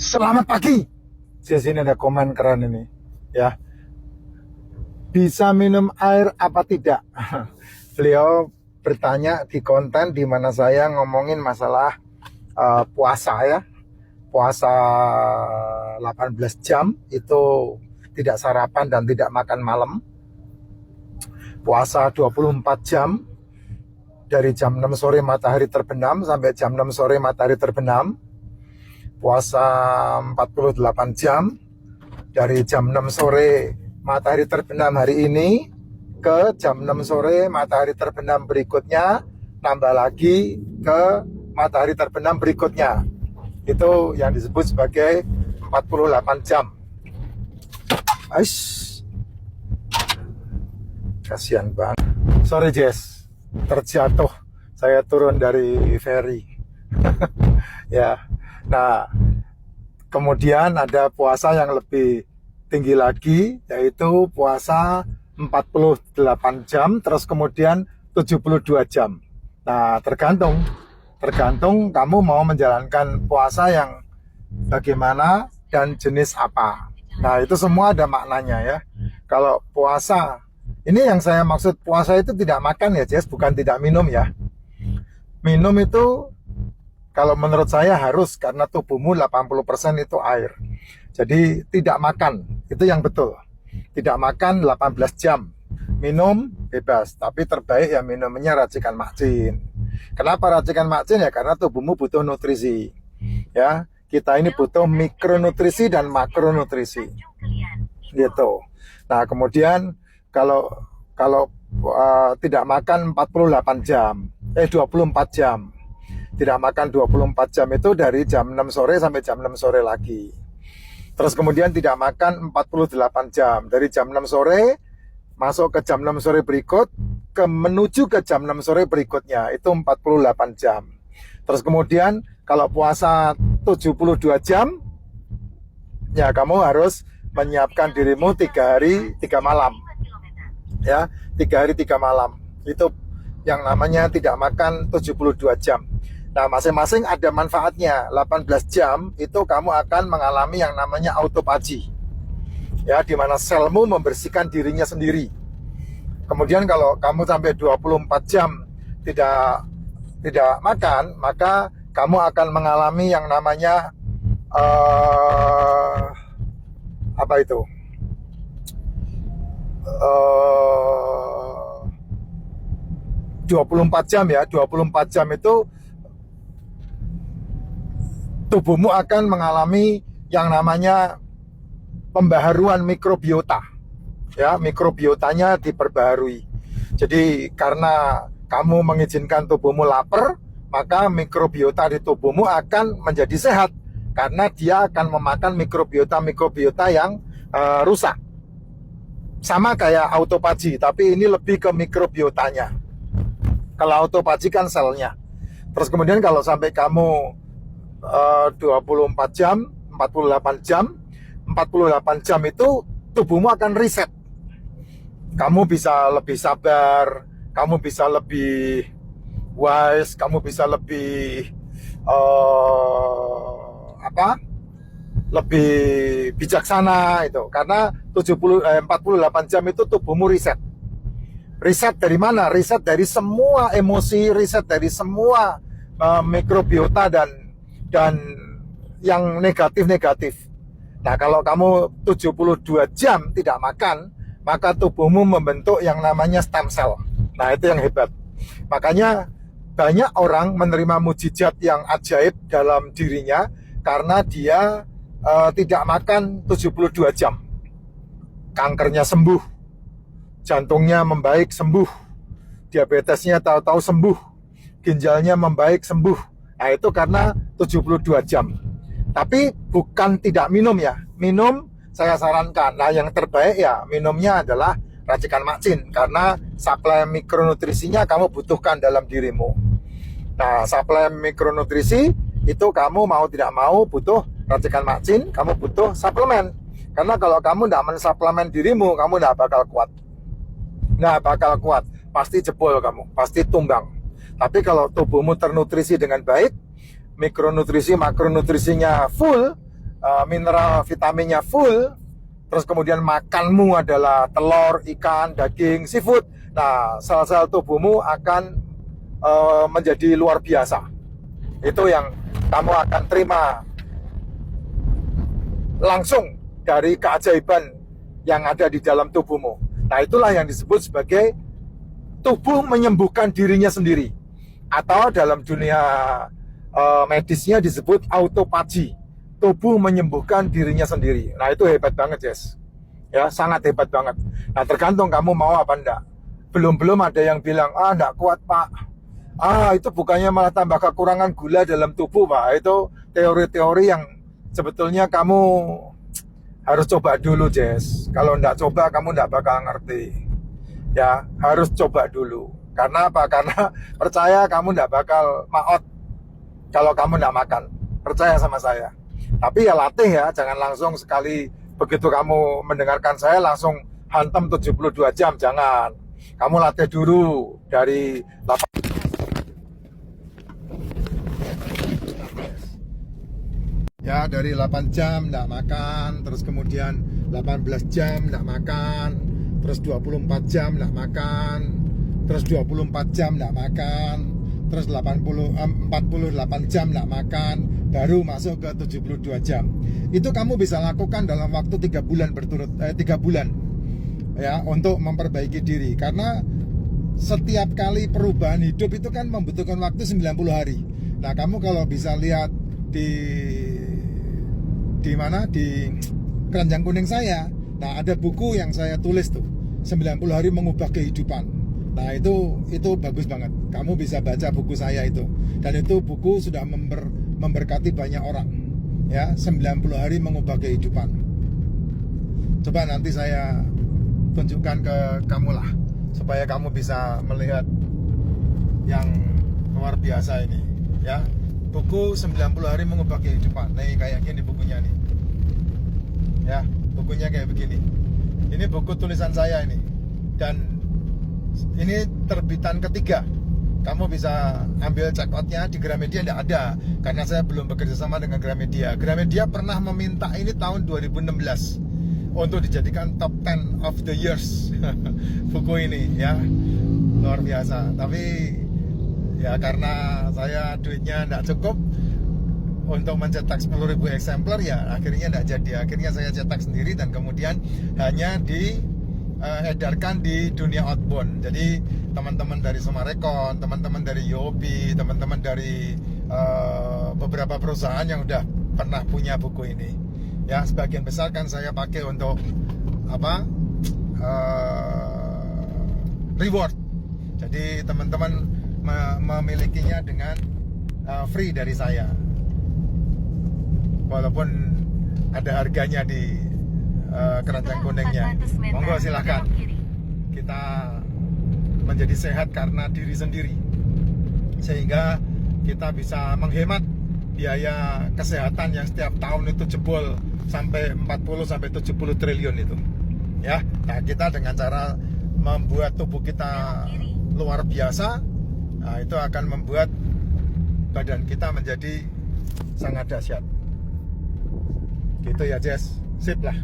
Selamat pagi. Di sini ada komen keren ini, ya. Bisa minum air apa tidak? Beliau bertanya di konten di mana saya ngomongin masalah puasa ya. Puasa 18 jam itu tidak sarapan dan tidak makan malam. Puasa 24 jam dari jam 6 sore matahari terbenam sampai jam 6 sore matahari terbenam. Puasa 48 jam dari jam 6 sore matahari terbenam hari ini ke jam 6 sore matahari terbenam berikutnya, tambah lagi ke matahari terbenam berikutnya. Itu yang disebut sebagai 48 jam. Aish, kasihan banget. Sorry Jess, terjatuh. Saya turun dari ferry. Ya. Nah, kemudian ada puasa yang lebih tinggi lagi, yaitu puasa 48 jam, terus kemudian 72 jam. Nah, tergantung kamu mau menjalankan puasa yang bagaimana dan jenis apa. Nah, itu semua ada maknanya ya. Kalau puasa, ini yang saya maksud puasa itu tidak makan ya, Jess, bukan tidak minum ya. Minum itu kalau menurut saya harus, karena tubuhmu 80% itu air. Jadi tidak makan, itu yang betul. Tidak makan 18 jam. Minum bebas, tapi terbaik ya minumnya racikan macin. Kenapa racikan macin ya? Karena tubuhmu butuh nutrisi. Ya, kita ini butuh mikronutrisi dan makronutrisi. Gitu. Nah, kemudian kalau tidak makan 24 jam, 24 jam. Tidak makan 24 jam itu dari jam 6 sore sampai jam 6 sore lagi. Terus kemudian tidak makan 48 jam. Dari jam 6 sore masuk ke jam 6 sore berikut, menuju ke jam 6 sore berikutnya. Itu 48 jam. Terus kemudian kalau puasa 72 jam, ya kamu harus menyiapkan dirimu 3 hari 3 malam. Ya, 3 hari 3 malam. Itu yang namanya tidak makan 72 jam. Nah, masing-masing ada manfaatnya. 18 jam itu kamu akan mengalami yang namanya autophagy. Ya, di mana selmu membersihkan dirinya sendiri. Kemudian kalau kamu sampai 24 jam tidak makan, maka kamu akan mengalami yang namanya apa itu? 24 jam ya, 24 jam itu tubuhmu akan mengalami yang namanya pembaharuan mikrobiota. Ya, mikrobiotanya diperbaharui. Jadi karena kamu mengizinkan tubuhmu lapar, maka mikrobiota di tubuhmu akan menjadi sehat karena dia akan memakan mikrobiota yang rusak. Sama kayak autophagy, tapi ini lebih ke mikrobiotanya. Kalau autophagy kan selnya. Terus kemudian kalau sampai kamu 24 jam, 48 jam, 48 jam itu tubuhmu akan reset. Kamu bisa lebih sabar, kamu bisa lebih wise, kamu bisa lebih lebih bijaksana itu. Karena 48 jam itu tubuhmu reset. Reset dari mana? Reset dari semua emosi, reset dari semua mikrobiota dan yang negatif-negatif. Nah, kalau kamu 72 jam tidak makan, maka tubuhmu membentuk yang namanya stem cell. Nah, itu yang hebat. Makanya banyak orang menerima mujizat yang ajaib dalam dirinya karena dia tidak makan 72 jam. Kankernya sembuh, jantungnya membaik sembuh, diabetesnya tahu-tahu sembuh, ginjalnya membaik sembuh. Nah, itu karena 72 jam. Tapi bukan tidak minum ya. Minum saya sarankan. Nah, yang terbaik ya minumnya adalah racikan macin. Karena suplai mikronutrisinya kamu butuhkan dalam dirimu. Nah, suplai mikronutrisi itu kamu mau tidak mau butuh racikan macin, kamu butuh suplemen. Karena kalau kamu tidak mensuplemen dirimu, kamu tidak bakal kuat. Nggak bakal kuat. Pasti jebol kamu, pasti tumbang. Tapi kalau tubuhmu ternutrisi dengan baik, mikronutrisi, makronutrisinya full, mineral vitaminnya full, terus kemudian makanmu adalah telur, ikan, daging, seafood, nah sel-sel tubuhmu akan menjadi luar biasa. Itu yang kamu akan terima langsung dari keajaiban yang ada di dalam tubuhmu. Nah itulah yang disebut sebagai tubuh menyembuhkan dirinya sendiri, atau dalam dunia medisnya disebut autophagy, tubuh menyembuhkan dirinya sendiri. Nah itu hebat banget, Jess. Ya, sangat hebat banget. Nah tergantung kamu mau apa enggak. Belum ada yang bilang, enggak kuat Pak, itu bukannya malah tambah kekurangan gula dalam tubuh Pak. Itu teori-teori yang sebetulnya kamu harus coba dulu, Jess. Kalau enggak coba kamu enggak bakal ngerti. Ya, harus coba dulu. Karena apa? Karena percaya kamu enggak bakal maot kalau kamu enggak makan. Percaya sama saya. Tapi ya latih ya, jangan langsung sekali begitu kamu mendengarkan saya langsung hantam 72 jam, jangan. Kamu latih dulu dari 8 ya, dari 8 jam enggak makan, terus kemudian 18 jam enggak makan, terus 24 jam enggak makan, terus 24 jam enggak makan, terus 48 jam enggak makan, baru masuk ke 72 jam. Itu kamu bisa lakukan dalam waktu 3 bulan berturut 3 bulan ya, untuk memperbaiki diri. Karena setiap kali perubahan hidup itu kan membutuhkan waktu 90 hari. Nah, kamu kalau bisa lihat di mana, di keranjang kuning saya, nah ada buku yang saya tulis tuh, 90 hari mengubah kehidupan. Nah itu bagus banget. Kamu bisa baca buku saya itu. Dan itu buku sudah memberkati banyak orang. Ya, 90 hari mengubah kehidupan. Coba nanti saya tunjukkan ke kamu lah, supaya kamu bisa melihat yang luar biasa ini. Ya, buku 90 hari mengubah kehidupan. Nih kayak gini bukunya nih. Ya, bukunya kayak begini. Ini buku tulisan saya ini. Dan ini terbitan ketiga. Kamu bisa ambil check out-nya di Gramedia, tidak ada karena saya belum bekerja sama dengan Gramedia. Gramedia pernah meminta ini tahun 2016 untuk dijadikan top 10 of the years buku ini ya, luar biasa. Tapi ya karena saya duitnya tidak cukup untuk mencetak 10.000 eksemplar, ya akhirnya tidak jadi. Akhirnya saya cetak sendiri dan kemudian hanya edarkan di dunia outbound. Jadi teman-teman dari Sumarekon, teman-teman dari Yobi, teman-teman dari beberapa perusahaan yang udah pernah punya buku ini, ya sebagian besar kan saya pakai untuk apa, reward. Jadi teman-teman memilikinya dengan free dari saya, walaupun ada harganya di keranjang kuningnya. Monggo silahkan. Kita menjadi sehat karena diri sendiri, sehingga kita bisa menghemat biaya kesehatan yang setiap tahun itu jebol sampai 40 sampai 70 triliun itu. Ya, nah kita dengan cara membuat tubuh kita luar biasa, nah itu akan membuat badan kita menjadi sangat dahsyat. Gitu ya, Jess. Sip lah.